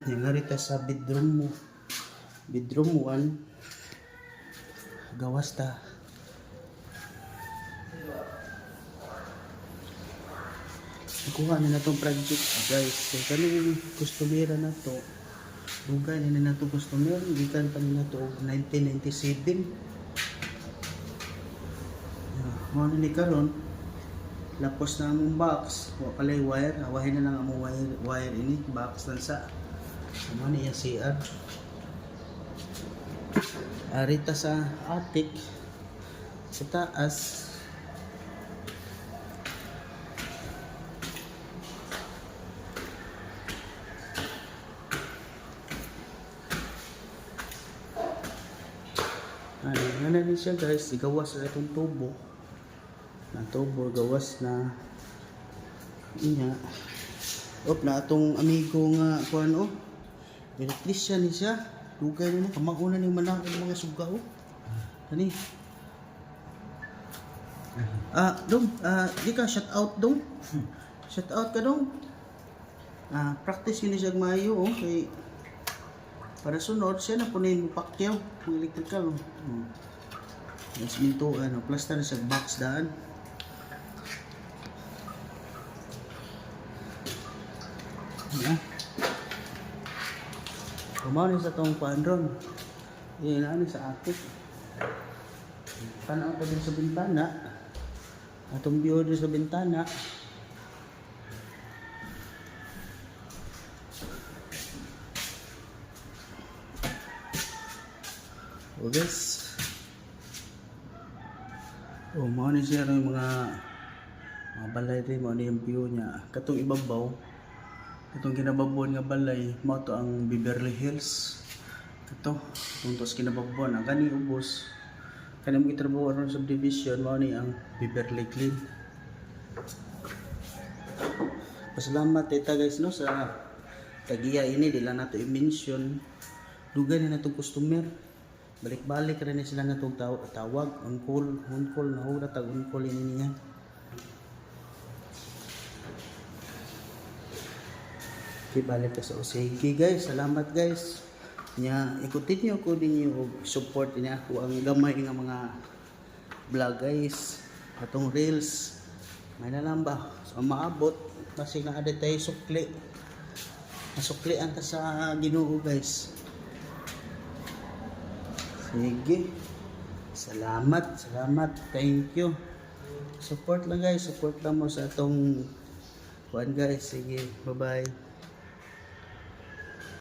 Yung narita sa bedroom 1 gawas ta. Nakuha na itong project guys. So kanina customer na to. Dugay na to customer. Gikan pa na to 1997. Mo ni karon. Lapos na among box. Wa palay wire. Awahin na lang among wire ini. Box lang sa. Mo ni yung CR. Arita sa attic. Sa taas. Ano na siya guys, igawas na itong tubo. Na tubo, gawas na inya. Op na itong amigo nga kuan o. Electrician ni siya. Dugay na kamauna ni manang mga suga o. Ani. Dong, di ka shout out dong. Shout out ka dong. Practice yun siya mayo o kay para sunod siya na punin mo pakyaw ng electrical. Yes, minto plaster sa box daan. Kumaw ni sa tong pandron. Ano sa attic. Tanaw pa din sa bintana. Atong view din sa bintana. O guys, mao ni siya yung mga balay rin, mao ni yung view niya. Katong ibabaw, katong kinababuan nga balay, mao to ang Beverly Hills. Katong tos kinababuan, ang kani ubos, kani mo gitrabaho ron subdivision, mao ni ang Beverly Clean. Pasalamat tita guys no sa tagiya ini, di lang nato i-mention. Dugay na natong customer. Balik-balik rin sila na itong tawag, on call, nahura tag on call ini niya. Okay, balik ka sa sige guys, salamat guys. Ikutin niyo ko din yung support niya ako ang gamay nga mga vlog guys. Atong reels, may na lang ba? So maabot, kasi nga ada tayo sukli. Nasuklian ta sa Ginoo guys. Sige. Salamat. Thank you. Support lang guys. Support lang mo sa atong kuan guys. Sige. Bye-bye.